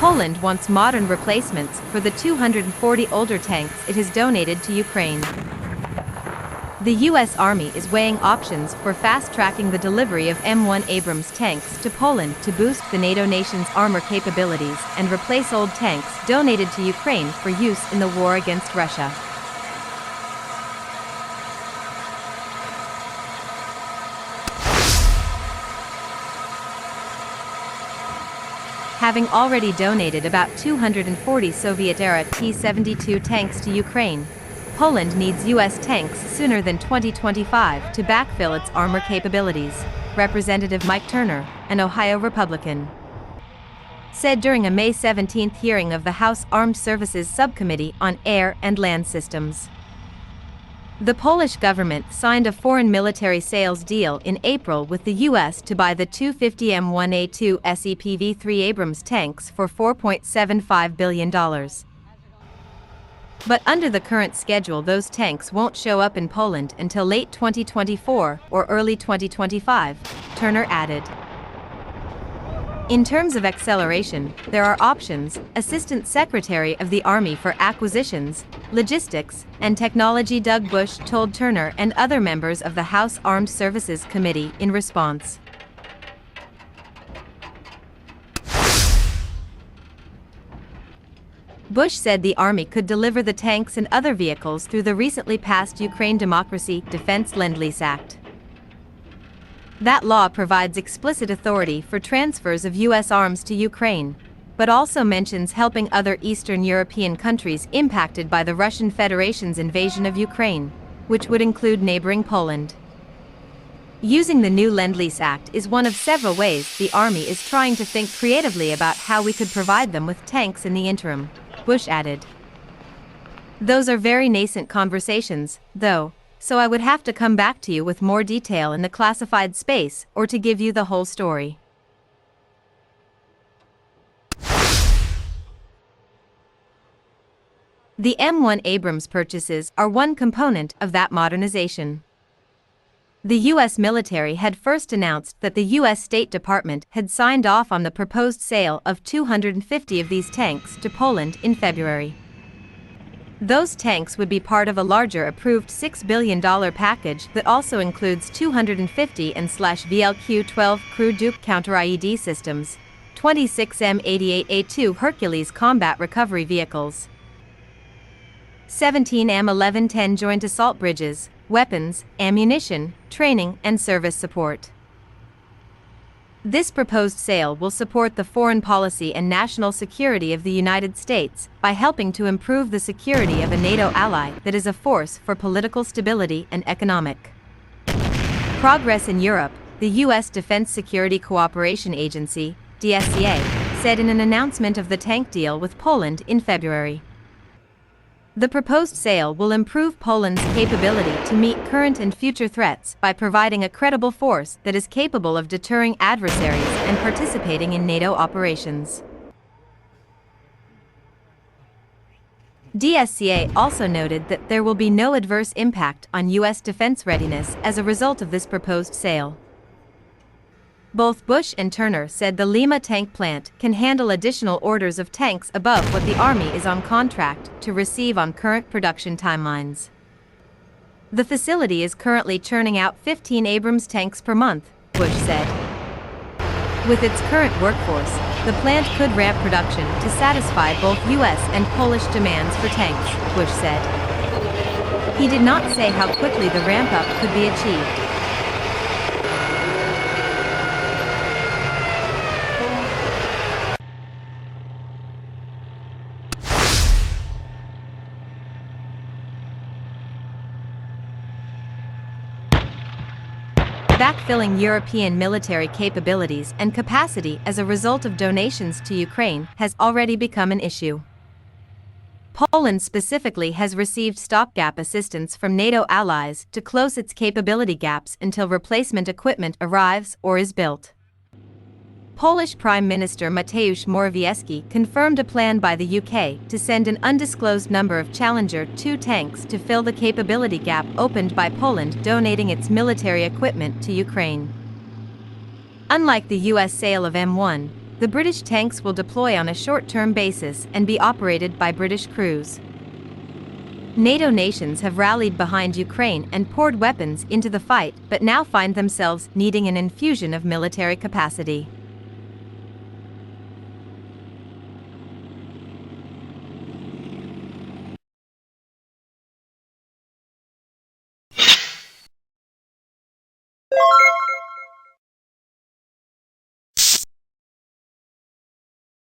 Poland wants modern replacements for the 240 older tanks it has donated to Ukraine. The U.S. Army is weighing options for fast-tracking the delivery of M1 Abrams tanks to Poland to boost the NATO nation's armor capabilities and replace old tanks donated to Ukraine for use in the war against Russia. Having already donated about 240 Soviet-era T-72 tanks to Ukraine, Poland needs U.S. tanks sooner than 2025 to backfill its armor capabilities, Representative Mike Turner, an Ohio Republican, said during a May 17 hearing of the House Armed Services Subcommittee on Air and Land Systems. The Polish government signed a foreign military sales deal in April with the U.S. to buy the 250 M1A2 SEPV-3 Abrams tanks for $4.75 billion. But under the current schedule, those tanks won't show up in Poland until late 2024 or early 2025, Turner added. In terms of acceleration, there are options, Assistant Secretary of the Army for Acquisitions, Logistics, and Technology Doug Bush told Turner and other members of the House Armed Services Committee in response. Bush said the Army could deliver the tanks and other vehicles through the recently passed Ukraine Democracy Defense Lend-Lease Act. That law provides explicit authority for transfers of U.S. arms to Ukraine, but also mentions helping other Eastern European countries impacted by the Russian Federation's invasion of Ukraine, which would include neighboring Poland. Using the new Lend-Lease Act is one of several ways the Army is trying to think creatively about how we could provide them with tanks in the interim, Bush added. Those are very nascent conversations, though, so I would have to come back to you with more detail in the classified space or to give you the whole story. The M1 Abrams purchases are one component of that modernization. The U.S. military had first announced that the U.S. State Department had signed off on the proposed sale of 250 of these tanks to Poland in February. Those tanks would be part of a larger approved $6 billion package that also includes 250 AN/VLQ-12 Crew Duke counter-IED systems, 26 M88A2 Hercules combat recovery vehicles, 17 M1110 joint assault bridges, weapons, ammunition, training, and service support. This proposed sale will support the foreign policy and national security of the United States by helping to improve the security of a NATO ally that is a force for political stability and economic progress in Europe, the U.S. Defense Security Cooperation Agency, DSCA, said in an announcement of the tank deal with Poland in February. The proposed sale will improve Poland's capability to meet current and future threats by providing a credible force that is capable of deterring adversaries and participating in NATO operations. DSCA also noted that there will be no adverse impact on U.S. defense readiness as a result of this proposed sale. Both Bush and Turner said the Lima tank plant can handle additional orders of tanks above what the Army is on contract to receive on current production timelines. The facility is currently churning out 15 Abrams tanks per month, Bush said. With its current workforce, the plant could ramp production to satisfy both U.S. and Polish demands for tanks, Bush said. He did not say how quickly the ramp-up could be achieved. Backfilling European military capabilities and capacity as a result of donations to Ukraine has already become an issue. Poland specifically has received stopgap assistance from NATO allies to close its capability gaps until replacement equipment arrives or is built. Polish Prime Minister Mateusz Morawiecki confirmed a plan by the UK to send an undisclosed number of Challenger 2 tanks to fill the capability gap opened by Poland donating its military equipment to Ukraine. Unlike the US sale of M1, the British tanks will deploy on a short-term basis and be operated by British crews. NATO nations have rallied behind Ukraine and poured weapons into the fight, but now find themselves needing an infusion of military capacity.